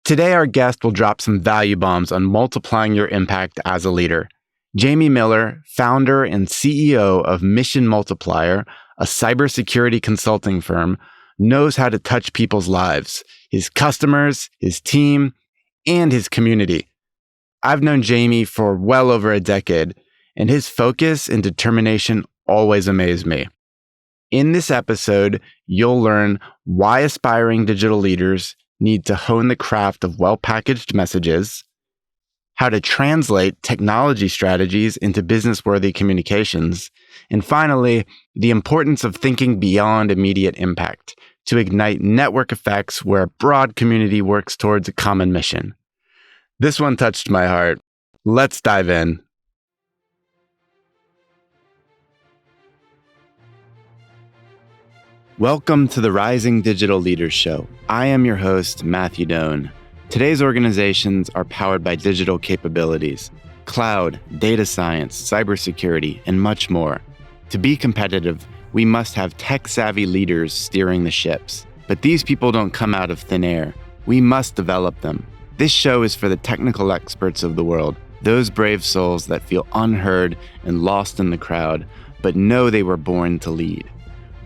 Today, our guest will drop some value bombs on multiplying your impact as a leader. Jamie Miller, founder and CEO of Mission Multiplier, a cybersecurity consulting firm, knows how to touch people's lives, his customers, his team, and his community. I've known Jamie for well over a decade, and his focus and determination always amaze me. In this episode, you'll learn why aspiring digital leaders need to hone the craft of well-packaged messages, how to translate technology strategies into business-worthy communications, and finally, the importance of thinking beyond immediate impact to ignite network effects where a broad community works towards a common mission. This one touched my heart. Let's dive in. Welcome to the Rising Digital Leaders Show. I am your host, Matthew Doan. Today's organizations are powered by digital capabilities, cloud, data science, cybersecurity, and much more. To be competitive, we must have tech-savvy leaders steering the ships. But these people don't come out of thin air. We must develop them. This show is for the technical experts of the world, those brave souls that feel unheard and lost in the crowd, but know they were born to lead.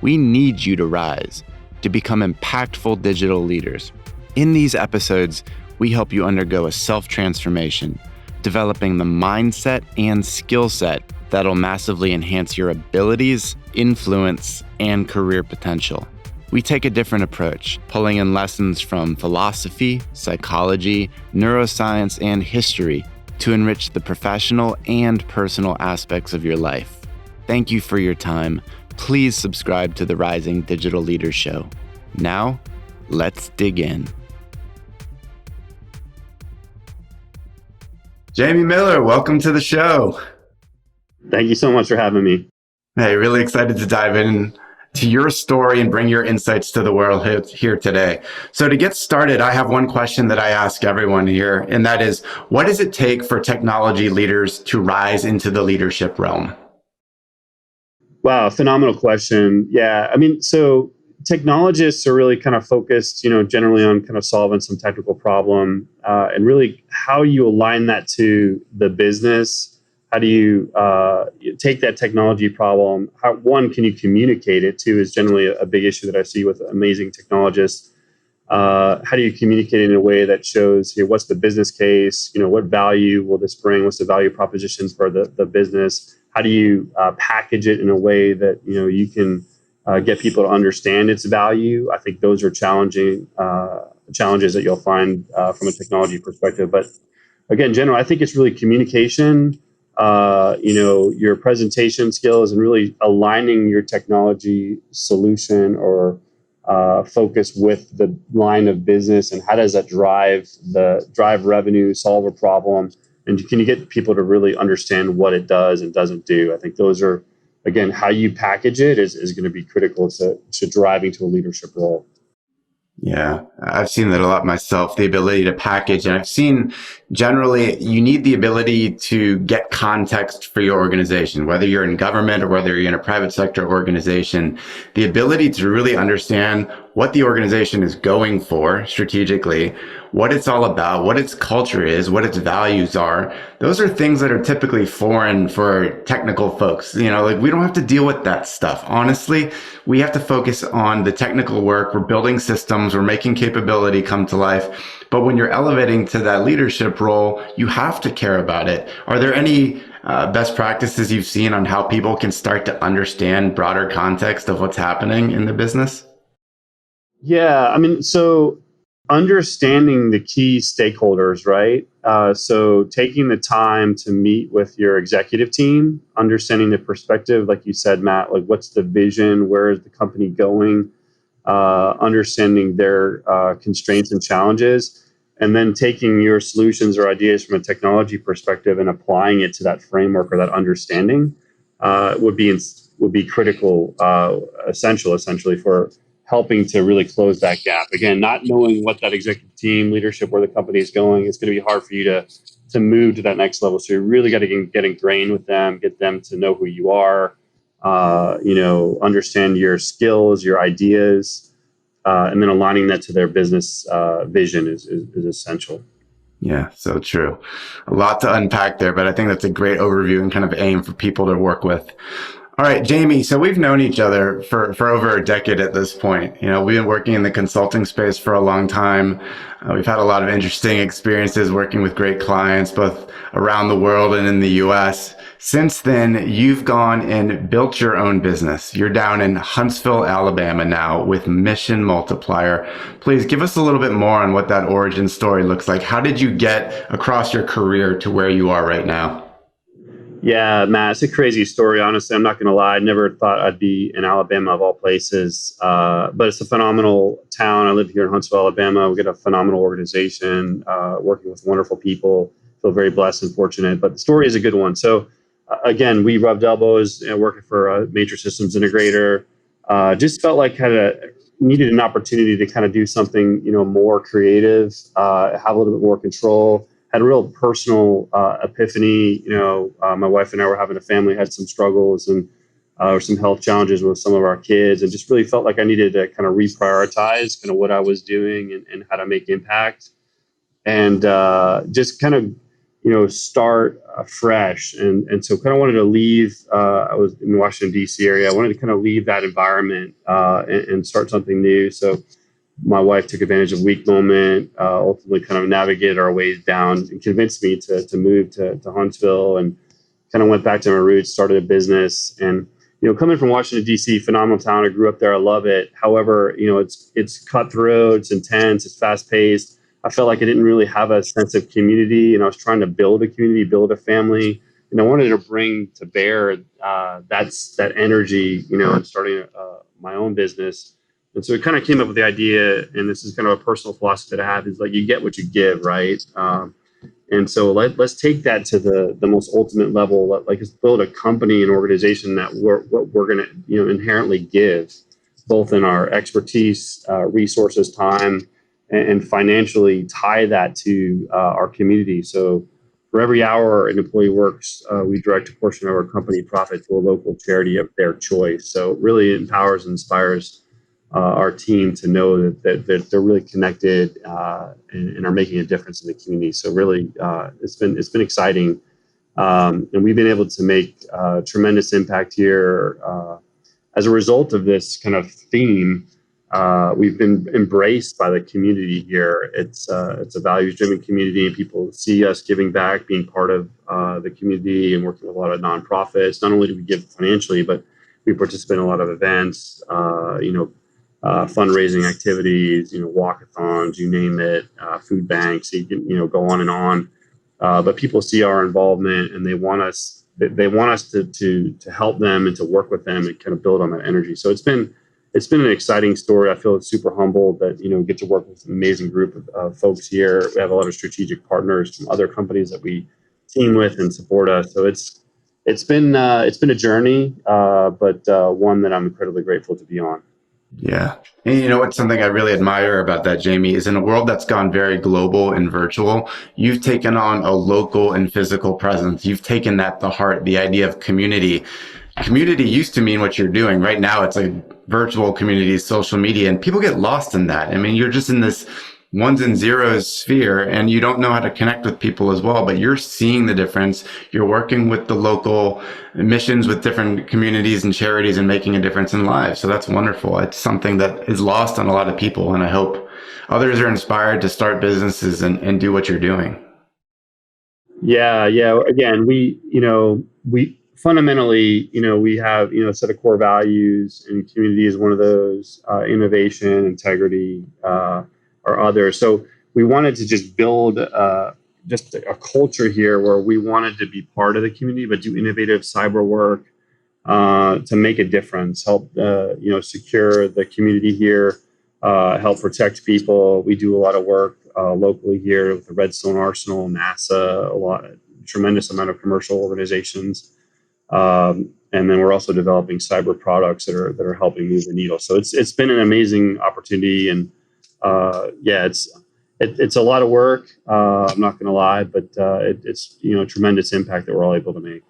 We need you to rise, to become impactful digital leaders. In these episodes, we help you undergo a self-transformation, developing the mindset and skill set that'll massively enhance your abilities, influence, and career potential. We take a different approach, pulling in lessons from philosophy, psychology, neuroscience, and history to enrich the professional and personal aspects of your life. Thank you for your time. Please subscribe to the Rising Digital Leaders Show. Now, let's dig in. Jamie Miller, welcome to the show. Thank you so much for having me. Hey, really excited to dive in to your story and bring your insights to the world here today. So to get started, I have one question that I ask everyone here, and that is, what does it take for technology leaders to rise into the leadership realm? Wow, phenomenal question. Yeah, so technologists are really kind of focused, generally on kind of solving some technical problem, and really how you align that to the business. How do you take that technology problem? How can you communicate it to is generally a big issue that I see with amazing technologists. How do you communicate it in a way that shows what's the business case? What value will this bring? What's the value propositions for the business? How do you package it in a way that you can get people to understand its value? I think those are challenges that you'll find from a technology perspective. But again, generally, I think it's really communication, your presentation skills, and really aligning your technology solution or focus with the line of business, and how does that drive revenue, solve a problem. And can you get people to really understand what it does and doesn't do? I think those are, again, how you package it is going to be critical to driving to a leadership role. Yeah, I've seen that a lot myself, the ability to package. And I've seen generally you need the ability to get context for your organization, whether you're in government or whether you're in a private sector organization, the ability to really understand what the organization is going for strategically, what it's all about, what its culture is, what its values are. Those are things that are typically foreign for technical folks. We don't have to deal with that stuff. Honestly, we have to focus on the technical work. We're building systems, we're making capability come to life. But when you're elevating to that leadership role, you have to care about it. Are there any best practices you've seen on how people can start to understand broader context of what's happening in the business? Yeah, so understanding the key stakeholders, right? So taking the time to meet with your executive team, understanding the perspective, like you said, Matt, like what's the vision, where is the company going, understanding their constraints and challenges, and then taking your solutions or ideas from a technology perspective and applying it to that framework or that understanding would be critical, essentially for helping to really close that gap. Again, not knowing what that executive team, leadership, where the company is going, it's going to be hard for you to move to that next level. So you really got to get ingrained with them, get them to know who you are, understand your skills, your ideas, and then aligning that to their business vision is essential. Yeah, so true. A lot to unpack there, but I think that's a great overview and kind of aim for people to work with. All right, Jamie. So we've known each other for over a decade at this point. We've been working in the consulting space for a long time. We've had a lot of interesting experiences working with great clients, both around the world and in the US. Since then, you've gone and built your own business. You're down in Huntsville, Alabama now with Mission Multiplier. Please give us a little bit more on what that origin story looks like. How did you get across your career to where you are right now? Yeah, Matt, it's a crazy story. Honestly, I'm not going to lie. I never thought I'd be in Alabama of all places, but it's a phenomenal town. I live here in Huntsville, Alabama. We get a phenomenal organization, working with wonderful people. Feel very blessed and fortunate. But the story is a good one. So, again, we rubbed elbows, working for a major systems integrator. Just felt like needed an opportunity to kind of do something, more creative, have a little bit more control. Had a real personal epiphany. My wife and I were having a family, had some struggles and some health challenges with some of our kids, and just really felt like I needed to kind of reprioritize kind of what I was doing and how to make impact, and just kind of start fresh. And so kind of wanted to leave. I was in the Washington D.C. area. I wanted to kind of leave that environment and start something new. So my wife took advantage of a weak moment, ultimately kind of navigated our ways down and convinced me to move to Huntsville, and kind of went back to my roots, started a business. And, coming from Washington, D.C., phenomenal town. I grew up there. I love it. However, it's cutthroat, it's intense, it's fast paced. I felt like I didn't really have a sense of community, and I was trying to build a community, build a family. And I wanted to bring to bear that energy, in starting my own business. And so it kind of came up with the idea, and this is kind of a personal philosophy that I have, is like you get what you give, right? And so let's take that to the most ultimate level. Let's build a company, an organization that we're going to inherently give, both in our expertise, resources, time, and financially tie that to our community. So for every hour an employee works, we direct a portion of our company profit to a local charity of their choice. So it really empowers and inspires our team to know that they're really connected and are making a difference in the community. So really, it's been exciting, and we've been able to make tremendous impact here as a result of this kind of theme. We've been embraced by the community here. It's a values-driven community, and people see us giving back, being part of the community, and working with a lot of nonprofits. Not only do we give financially, but we participate in a lot of events. Fundraising activities, walkathons, you name it, food banks. You can, go on and on. But people see our involvement, and they want us. They want us to help them and to work with them and kind of build on that energy. So it's been an exciting story. I feel super humbled that get to work with an amazing group of folks here. We have a lot of strategic partners from other companies that we team with and support us. So it's been a journey, but one that I'm incredibly grateful to be on. Yeah. And you know what's something I really admire about that, Jamie, is in a world that's gone very global and virtual, you've taken on a local and physical presence. You've taken that to heart, the idea of community. Community used to mean what you're doing. Right now, it's like virtual communities, social media, and people get lost in that. I mean, you're just in this ones and zeros sphere, and you don't know how to connect with people as well, but you're seeing the difference. You're working with the local missions with different communities and charities and making a difference in lives. So that's wonderful. It's something that is lost on a lot of people, and I hope others are inspired to start businesses and do what you're doing. Yeah. Again, we fundamentally, we have, a set of core values, and community is one of those, innovation, integrity, or others. So we wanted to just build just a culture here where we wanted to be part of the community, but do innovative cyber work to make a difference, help, secure the community here, help protect people. We do a lot of work locally here with the Redstone Arsenal, NASA, tremendous amount of commercial organizations. And then we're also developing cyber products that are helping move the needle. So it's been an amazing opportunity, and it's a lot of work. I'm not going to lie, but it's tremendous impact that we're all able to make.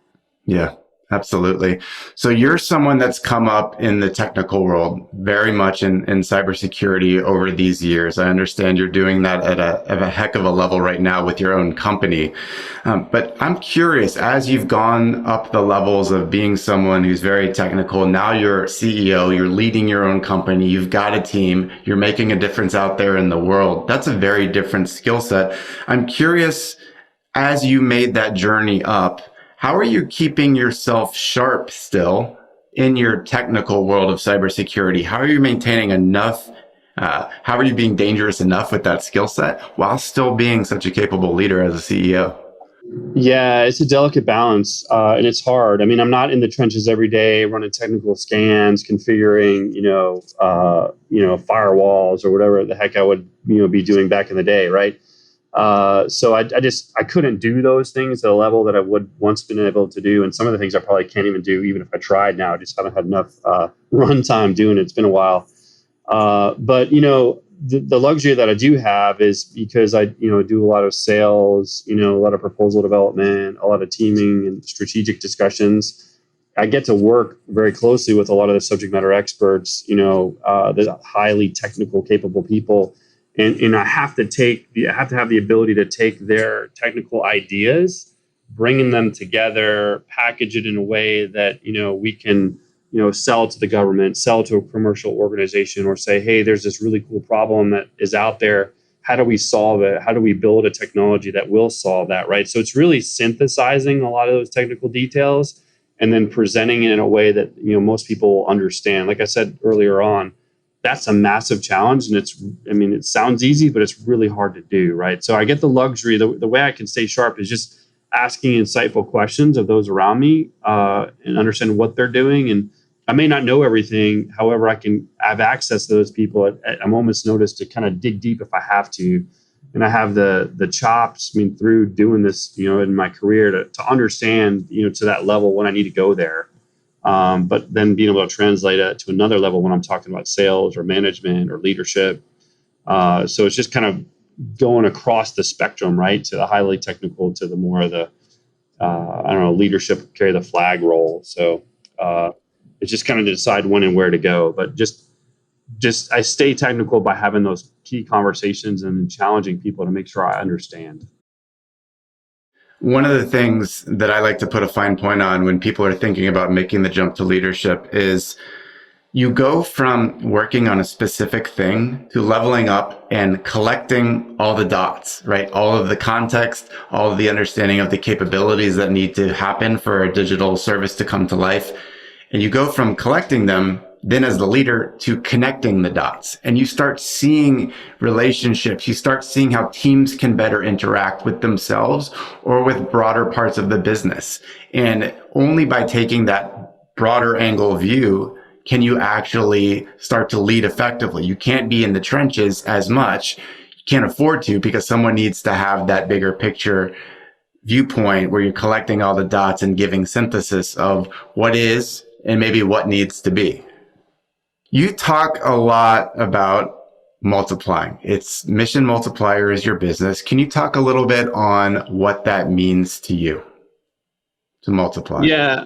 Yeah. Absolutely. So you're someone that's come up in the technical world, very much in cybersecurity over these years. I understand you're doing that at a heck of a level right now with your own company. But I'm curious, as you've gone up the levels of being someone who's very technical, now you're CEO, you're leading your own company, you've got a team, you're making a difference out there in the world. That's a very different skill set. I'm curious, as you made that journey up, how are you keeping yourself sharp still in your technical world of cybersecurity? How are you maintaining enough? How are you being dangerous enough with that skill set while still being such a capable leader as a CEO? Yeah, it's a delicate balance, and it's hard. I mean, I'm not in the trenches every day running technical scans, configuring, firewalls or whatever the heck I would, be doing back in the day, right? So I couldn't do those things at a level that I would once been able to do, and some of the things I probably can't even do, even if I tried now. I just haven't had enough runtime doing it. It's been a while. But the luxury that I do have is because I do a lot of sales, a lot of proposal development, a lot of teaming and strategic discussions. I get to work very closely with a lot of the subject matter experts, the highly technical, capable people, and I have to have the ability to take their technical ideas, bringing them together, package it in a way that we can sell to the government, sell to a commercial organization, or say, hey, there's this really cool problem that is out there. How do we solve it? How do we build a technology that will solve that, right? So it's really synthesizing a lot of those technical details and then presenting it in a way that most people understand. Like I said earlier on, that's a massive challenge, and it sounds easy, but it's really hard to do, right? So I get the luxury. The way I can stay sharp is just asking insightful questions of those around me, and understand what they're doing. And I may not know everything. However, I can have access to those people at a moment's notice to kind of dig deep if I have to. And I have the chops, through doing this, in my career to understand, to that level when I need to go there. But then being able to translate it to another level when I'm talking about sales or management or leadership. So it's just kind of going across the spectrum, right? To the highly technical, to the more of the, leadership, carry the flag role. So it's just kind of to decide when and where to go. But just I stay technical by having those key conversations and challenging people to make sure I understand. One of the things that I like to put a fine point on when people are thinking about making the jump to leadership is you go from working on a specific thing to leveling up and collecting all the dots, right? All of the context, all of the understanding of the capabilities that need to happen for a digital service to come to life. And you go from collecting them then as the leader to connecting the dots, and you start seeing relationships. You start seeing how teams can better interact with themselves or with broader parts of the business. And only by taking that broader angle view can you actually start to lead effectively. You can't be in the trenches as much. You can't afford to, because someone needs to have that bigger picture viewpoint where you're collecting all the dots and giving synthesis of what is and maybe what needs to be. You talk a lot about multiplying. It's Mission Multiplier is your business. Can you talk a little bit on what that means to you to multiply? Yeah.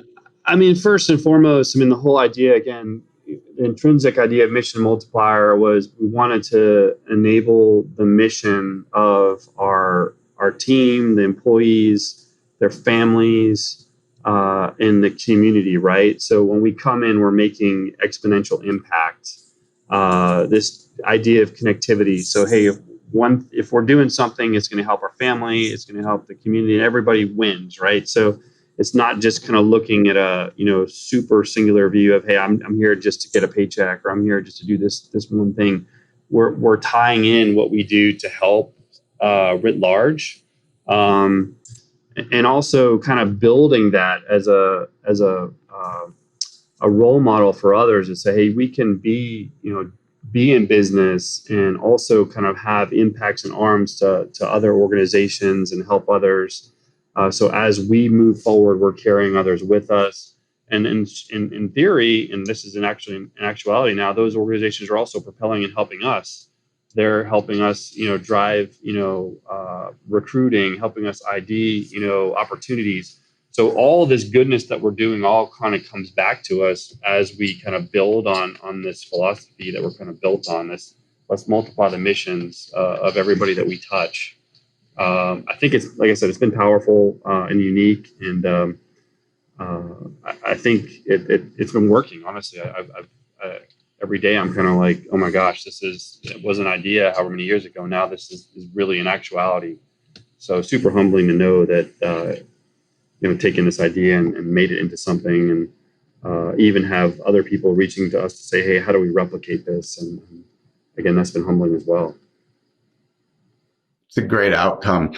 First and foremost, the whole idea, again, the intrinsic idea of Mission Multiplier was we wanted to enable the mission of our team, the employees, their families, in the community, right? So when we come in, we're making exponential impact. This idea of connectivity. So hey, if we're doing something, it's going to help our family, it's going to help the community, and everybody wins, right? So it's not just kind of looking at a super singular view of, hey, I'm here just to get a paycheck, or I'm here just to do this one thing. We're tying in what we do to help writ large, and also kind of building that as a role model for others, and say, hey, we can be in business and also kind of have impacts and arms to other organizations and help others. So as we move forward, we're carrying others with us. And in theory, and this is in actuality now, those organizations are also propelling and helping us. They're helping us, drive, recruiting, helping us ID, opportunities. So all this goodness that we're doing all kind of comes back to us as we kind of build on this philosophy that we're kind of built on. This let's multiply the missions of everybody that we touch. I think it's, like I said, it's been powerful and unique, and I think it's been working. Honestly, every day I'm kind of like, oh my gosh, it was an idea however many years ago. Now this is really an actuality. So super humbling to know that taken this idea and made it into something, and even have other people reaching to us to say, hey, how do we replicate this? And again, that's been humbling as well. It's a great outcome.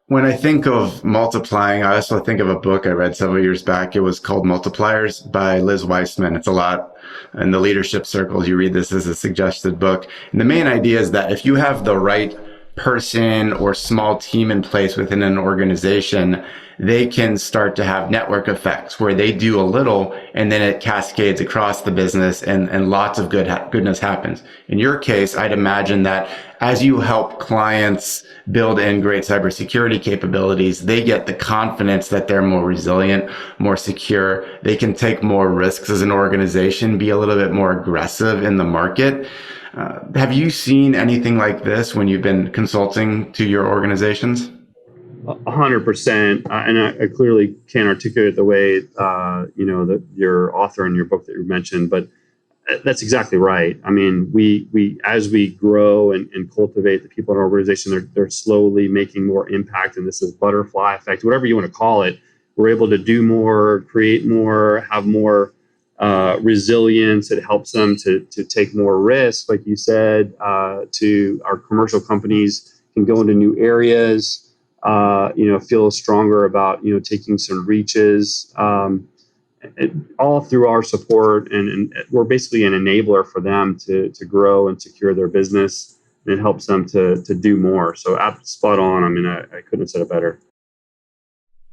When I think of multiplying, I also think of a book I read several years back. It was called Multipliers by Liz Weissman. It's a lot in the leadership circles. You read this as a suggested book. And the main idea is that if you have the right person or small team in place within an organization, they can start to have network effects where they do a little and then it cascades across the business, and lots of goodness happens. In your case, I'd imagine that as you help clients build in great cybersecurity capabilities, they get the confidence that they're more resilient, more secure. They can take more risks as an organization, be a little bit more aggressive in the market. Have you seen anything like this when you've been consulting to your organizations? 100%, and I clearly can't articulate the way that your author in your book that you mentioned, but that's exactly right. I mean, we as we grow and cultivate the people in our organization, they're slowly making more impact, and this is butterfly effect, whatever you want to call it. We're able to do more, create more, have more resilience. It helps them to take more risk, like you said. To our commercial companies can go into new areas. Feel stronger about taking some reaches. All through our support, and we're basically an enabler for them to grow and secure their business, and it helps them to do more. So spot on. I mean, I couldn't have said it better.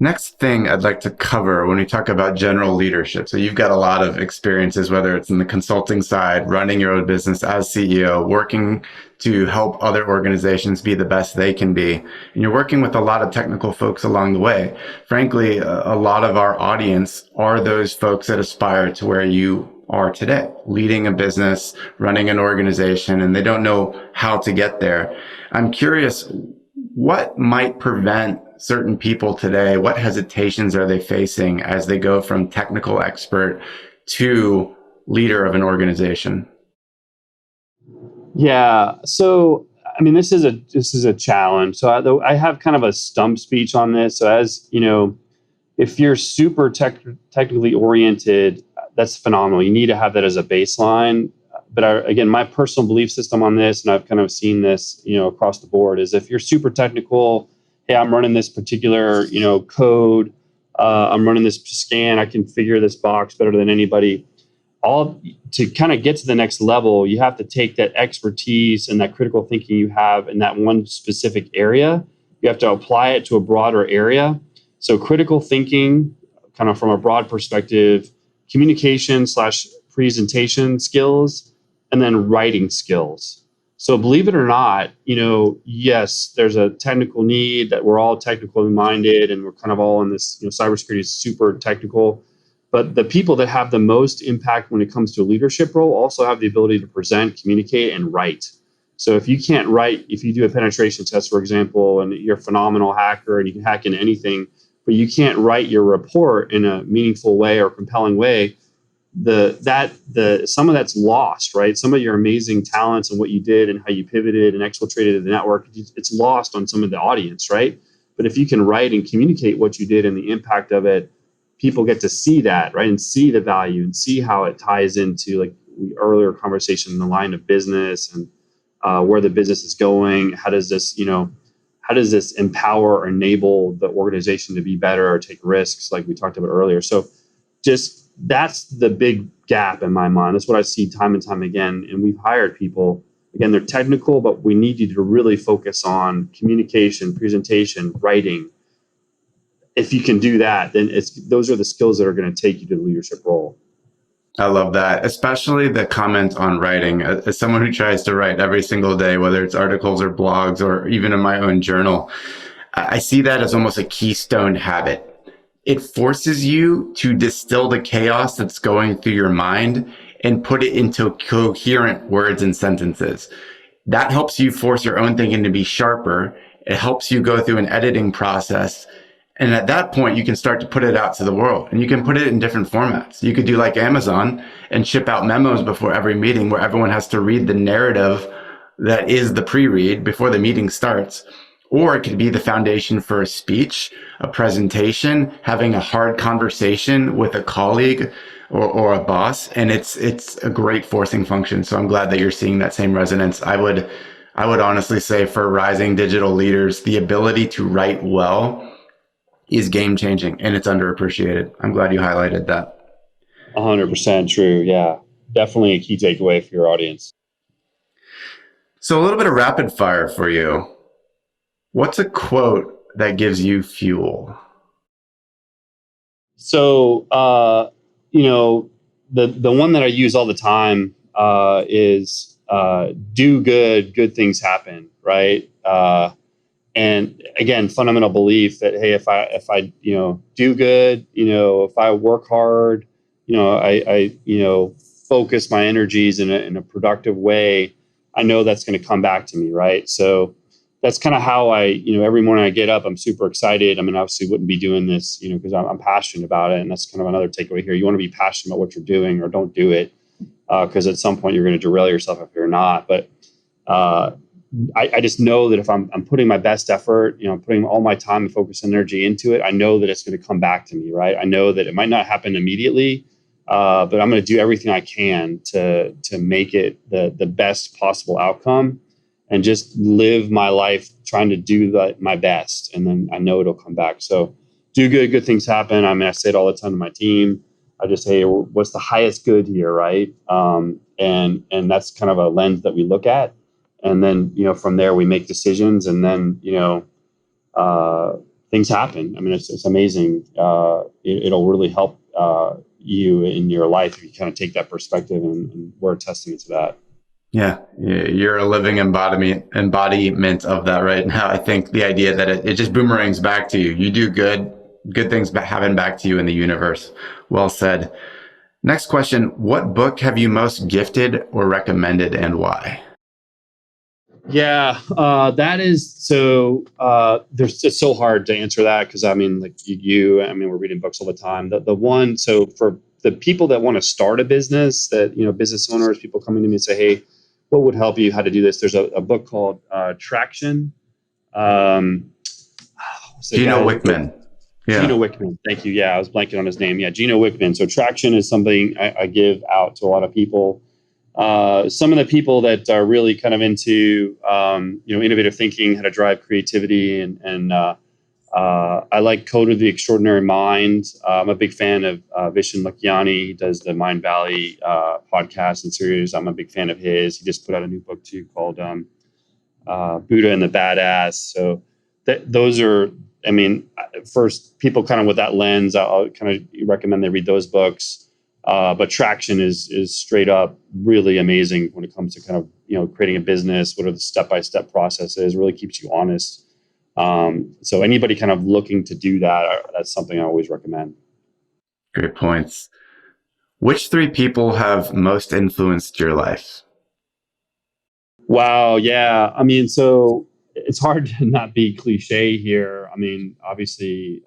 Next thing I'd like to cover when we talk about general leadership. So you've got a lot of experiences, whether it's in the consulting side, running your own business as CEO, working to help other organizations be the best they can be. And you're working with a lot of technical folks along the way. Frankly, a lot of our audience are those folks that aspire to where you are today, leading a business, running an organization, and they don't know how to get there. I'm curious, what might prevent certain people today? What hesitations are they facing as they go from technical expert to leader of an organization? Yeah. So, I mean, this is a challenge. So I have kind of a stump speech on this. So as you know, if you're super technically oriented, that's phenomenal. You need to have that as a baseline. But again, my personal belief system on this, and I've kind of seen this, across the board, is if you're super technical, hey, I'm running this particular, code, I'm running this scan, I can figure this box better than anybody. All to kind of get to the next level, you have to take that expertise and that critical thinking you have in that one specific area. You have to apply it to a broader area. So critical thinking, kind of from a broad perspective, communication / presentation skills, and then writing skills. So believe it or not, yes, there's a technical need that we're all technically minded, and we're kind of all in this, cybersecurity is super technical. But the people that have the most impact when it comes to a leadership role also have the ability to present, communicate, and write. So if you can't write, if you do a penetration test, for example, and you're a phenomenal hacker and you can hack into anything, but you can't write your report in a meaningful way or compelling way, some of that's lost, right? Some of your amazing talents and what you did and how you pivoted and exfiltrated the network, it's lost on some of the audience, right? But if you can write and communicate what you did and the impact of it, people get to see that, right? And see the value and see how it ties into, like the earlier conversation, in the line of business and where the business is going. How does this empower or enable the organization to be better or take risks, like we talked about earlier? So just that's the big gap in my mind. That's what I see time and time again. And we've hired people, again, they're technical, but we need you to really focus on communication, presentation, writing. If you can do that, then those are the skills that are going to take you to the leadership role. I love that, especially the comment on writing. As someone who tries to write every single day, whether it's articles or blogs or even in my own journal, I see that as almost a keystone habit. it forces you to distill the chaos that's going through your mind and put it into coherent words and sentences. That helps you force your own thinking to be sharper. It helps you go through an editing process. And at that point, you can start to put it out to the world, and you can put it in different formats. You could do like Amazon and ship out memos before every meeting where everyone has to read the narrative that is the pre-read before the meeting starts. Or it could be the foundation for a speech, a presentation, having a hard conversation with a colleague or a boss. And it's a great forcing function. So I'm glad that you're seeing that same resonance. I would honestly say for rising digital leaders, the ability to write well is game changing, and it's underappreciated. I'm glad you highlighted that. 100% true. Yeah, definitely a key takeaway for your audience. So a little bit of rapid fire for you. What's a quote that gives you fuel? So, the one that I use all the time is do good, good things happen, right? And again, fundamental belief that, hey, if I do good, if I work hard, I focus my energies in a productive way, I know that's going to come back to me, right? So that's kind of how every morning I get up, I'm super excited. I mean, obviously wouldn't be doing this, because I'm passionate about it. And that's kind of another takeaway here. You want to be passionate about what you're doing, or don't do it, because at some point you're going to derail yourself if you're not. But I just know that if I'm putting my best effort, I'm putting all my time and focus and energy into it, I know that it's going to come back to me, right? I know that it might not happen immediately, but I'm going to do everything I can to make it the best possible outcome, and just live my life trying to do my best. And then I know it'll come back. So do good, good things happen. I mean, I say it all the time to my team. I just say, what's the highest good here, right? And that's kind of a lens that we look at. And then, from there we make decisions, and then, things happen. I mean, it's amazing. It'll really help you in your life if you kind of take that perspective, and we're a testament to that. Yeah, you're a living embodiment of that right now. I think the idea that it just boomerangs back to you. You do good things happen back to you in the universe. Well said. Next question. What book have you most gifted or recommended, and why? Yeah, that is so. It's so hard to answer that, because I mean, like I mean, we're reading books all the time. The one, so for the people that want to start a business, that business owners, people coming to me and say, "Hey, what would help you? How to do this?" There's a book called Traction. Gino Wickman. Yeah. Gino Wickman. Thank you. Yeah, I was blanking on his name. Yeah, Gino Wickman. So Traction is something I give out to a lot of people. Some of the people that are really kind of into innovative thinking, how to drive creativity, and I like Code of the Extraordinary Mind. I'm a big fan of Vishen Lakhiani. He does the Mind Valley podcast and series. I'm a big fan of his. He just put out a new book too called Buddha and the Badass. So those are, I mean, first people kind of with that lens, I'll kind of recommend they read those books. But Traction is straight up really amazing when it comes to kind of creating a business. What are the step-by-step processes? Really keeps you honest. So anybody kind of looking to do that, that's something I always recommend. Great points. Which three people have most influenced your life? Wow, yeah. I mean, so it's hard to not be cliche here. I mean, obviously,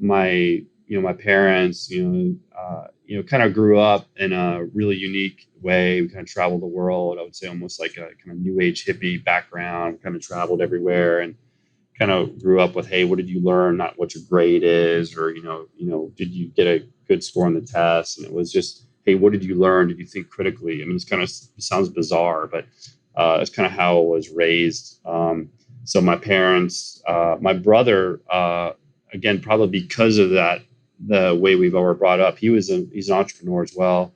my parents, kind of grew up in a really unique way. We kind of traveled the world. I would say almost like a kind of new age hippie background. Kind of traveled everywhere, and kind of grew up with, hey, what did you learn? Not what your grade is, or did you get a good score on the test? And it was just, hey, what did you learn? Did you think critically? I mean, it sounds bizarre, but it's kind of how I was raised. So my parents, my brother, again, probably because of that, the way we were brought up, he's an entrepreneur as well.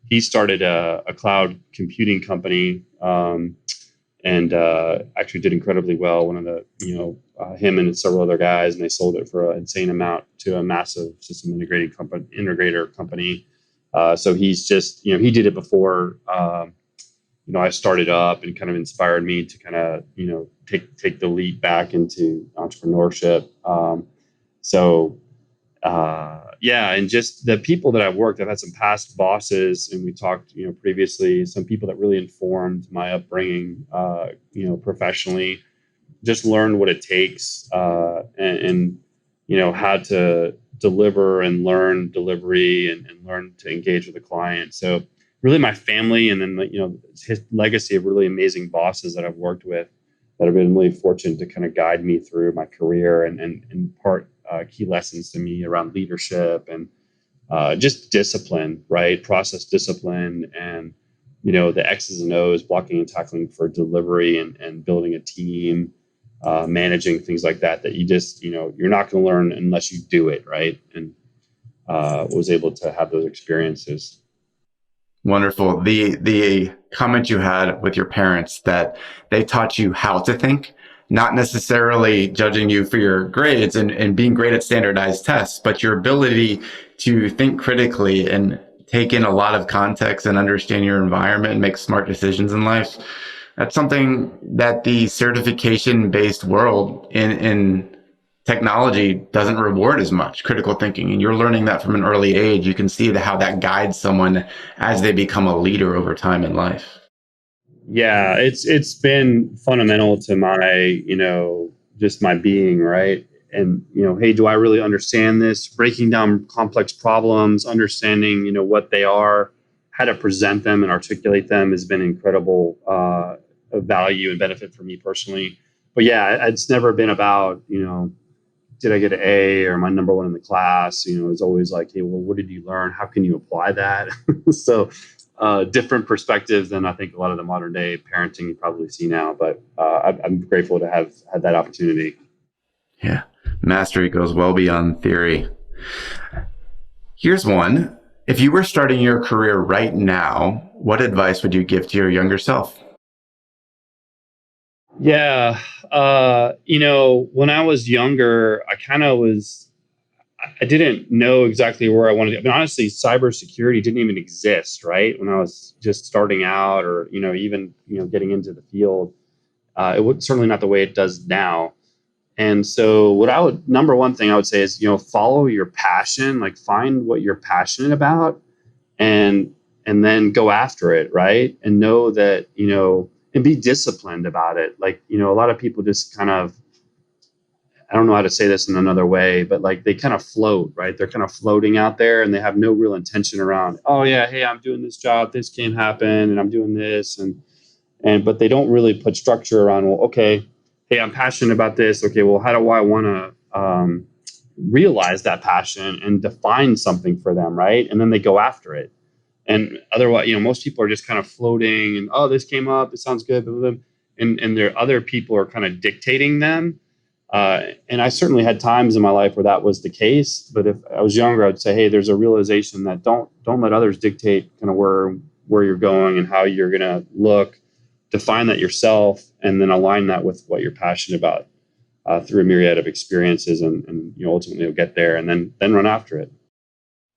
He started a cloud computing company, and actually did incredibly well. One of the, him and several other guys, and they sold it for an insane amount to a massive system integrator company. So he's just, he did it before, I started up, and kind of inspired me to kind of, take the leap back into entrepreneurship. So yeah, and just the people that I've worked, I've had some past bosses, and we talked, previously, some people that really informed my upbringing, professionally. Just learned what it takes, and how to deliver and learn delivery, and learn to engage with the client. So really, my family, and then his legacy of really amazing bosses that I've worked with, that have been really fortunate to kind of guide me through my career, and impart key lessons to me around leadership, and just discipline, right? Process discipline, and the X's and O's, blocking and tackling for delivery, and building a team, managing things like that. That you just you're not going to learn unless you do it, right? And was able to have those experiences. Wonderful. The comment you had with your parents that they taught you how to think, not necessarily judging you for your grades and being great at standardized tests, but your ability to think critically and take in a lot of context and understand your environment and make smart decisions in life. That's something that the certification based world in technology doesn't reward as much, critical thinking. And you're learning that from an early age. You can see how that guides someone as they become a leader over time in life. Yeah, it's been fundamental to my just my being, right? And hey, do I really understand this? Breaking down complex problems, understanding what they are, how to present them and articulate them, has been incredible value and benefit for me personally. But yeah, it's never been about did I get an A, or am I number one in the class? It's always like, hey, well, what did you learn? How can you apply that? So different perspectives than I think a lot of the modern day parenting you probably see now. But I'm grateful to have had that opportunity. Yeah. Mastery goes well beyond theory. Here's one. If you were starting your career right now, what advice would you give to your younger self? Yeah. When I was younger, I didn't know exactly where I wanted to. I mean, honestly, cybersecurity didn't even exist, right? When I was just starting out, or, even, getting into the field, it was certainly not the way it does now. And so number one thing I would say is, follow your passion, like find what you're passionate about, and then go after it, right? And know that, and be disciplined about it. Like, a lot of people just kind of, I don't know how to say this in another way, but like they kind of float, right? They're kind of floating out there, and they have no real intention around, oh yeah, hey, I'm doing this job, this can happen, and I'm doing this, but they don't really put structure around, well, okay, hey, I'm passionate about this. Okay, well, how do I want to realize that passion and define something for them, right? And then they go after it. And otherwise, most people are just kind of floating, and oh, this came up, it sounds good, blah, blah, blah. And there other people are kind of dictating them. And I certainly had times in my life where that was the case. But if I was younger, I'd say, hey, there's a realization that don't let others dictate kind of where you're going and how you're going to look. Define that yourself, and then align that with what you're passionate about, through a myriad of experiences, and ultimately you'll get there, and then run after it.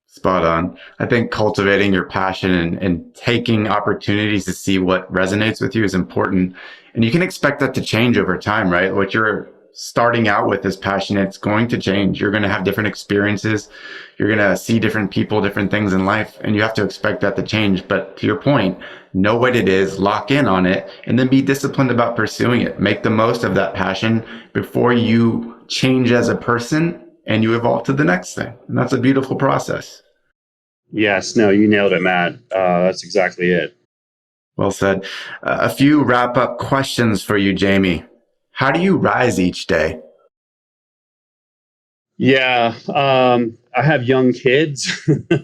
Spot on. I think cultivating your passion and taking opportunities to see what resonates with you is important. And you can expect that to change over time, right? What you're starting out with is passion. It's going to change. You're going to have different experiences. You're going to see different people, different things in life, and you have to expect that to change. But to your point, know what it is, lock in on it, and then be disciplined about pursuing it. Make the most of that passion before you change as a person and you evolve to the next thing. And that's a beautiful process. Yes, no, you nailed it, Matt. That's exactly it. Well said. A few wrap up questions for you, Jamie. How do you rise each day? Yeah, I have young kids,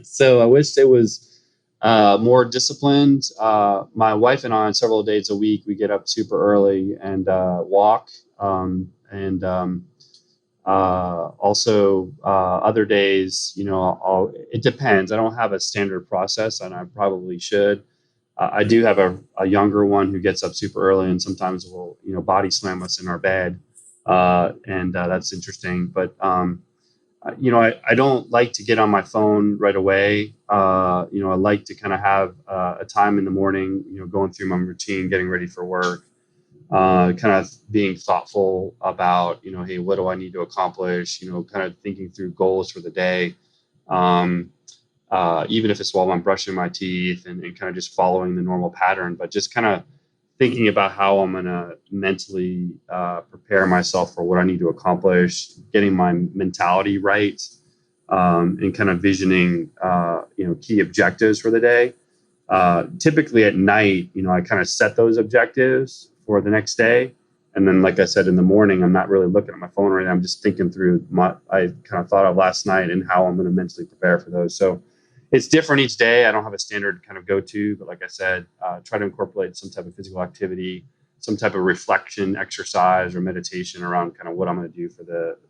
so I wish it was more disciplined. My wife and I, on several days a week, we get up super early and walk. And Also, other days, it depends. I don't have a standard process, and I probably should. I do have a younger one who gets up super early, and sometimes will, body slam us in our bed. And That's interesting. But I don't like to get on my phone right away. I like to kind of have a time in the morning, going through my routine, getting ready for work. kind of being thoughtful about, hey, what do I need to accomplish? Kind of thinking through goals for the day. Even if it's while I'm brushing my teeth and kind of just following the normal pattern, but just kind of thinking about how I'm going to mentally prepare myself for what I need to accomplish, getting my mentality right, and kind of visioning, key objectives for the day. Typically at night, I kind of set those objectives for the next day. And then, like I said, in the morning, I'm not really looking at my phone right now. I'm just thinking through I kind of thought of last night and how I'm going to mentally prepare for those. So it's different each day. I don't have a standard kind of go-to, but like I said, try to incorporate some type of physical activity, some type of reflection exercise or meditation around kind of what I'm going to do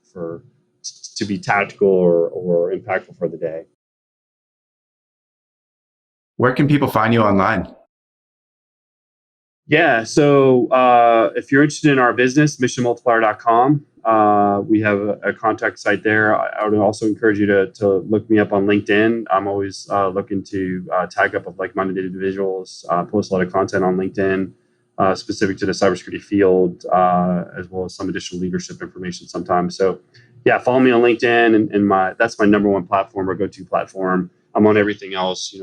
to be tactical or impactful for the day. Where can people find you online? Yeah. So if you're interested in our business, missionmultiplier.com. We have a contact site there. I would also encourage you to look me up on LinkedIn. I'm always looking to tag up with like-minded individuals, post a lot of content on LinkedIn specific to the cybersecurity field, as well as some additional leadership information sometimes. So yeah, follow me on LinkedIn and that's my number one platform or go-to platform. I'm on everything else,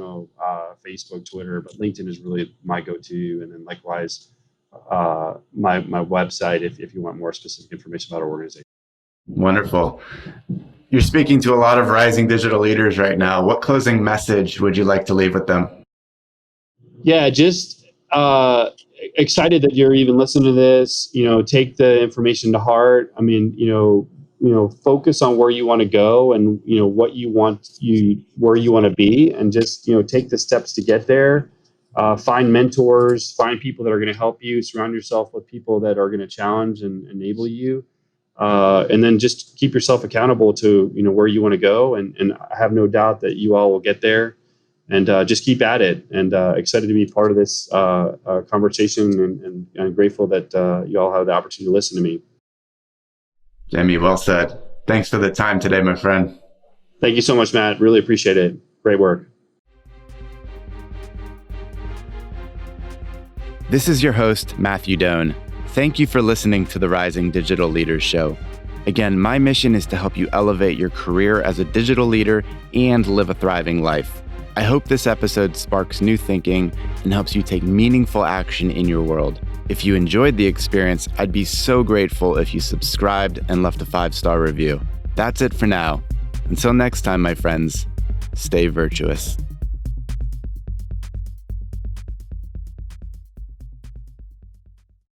Facebook, Twitter, but LinkedIn is really my go-to. And then likewise, my website if you want more specific information about our organization. Wonderful. You're speaking to a lot of rising digital leaders right now. What closing message would you like to leave with them? Yeah, just excited that you're even listening to this. Take the information to heart. I mean, focus on where you want to go and what you want where you want to be, and just take the steps to get there. Find mentors, find people that are going to help you, surround yourself with people that are going to challenge and enable you. And then just keep yourself accountable to, where you want to go. And I have no doubt that you all will get there, and just keep at it. And excited to be part of this conversation and grateful that you all have the opportunity to listen to me. Jamie, well said. Thanks for the time today, my friend. Thank you so much, Matt. Really appreciate it. Great work. This is your host, Matthew Doan. Thank you for listening to the Rising Digital Leaders Show. Again, my mission is to help you elevate your career as a digital leader and live a thriving life. I hope this episode sparks new thinking and helps you take meaningful action in your world. If you enjoyed the experience, I'd be so grateful if you subscribed and left a 5-star review. That's it for now. Until next time, my friends, stay virtuous.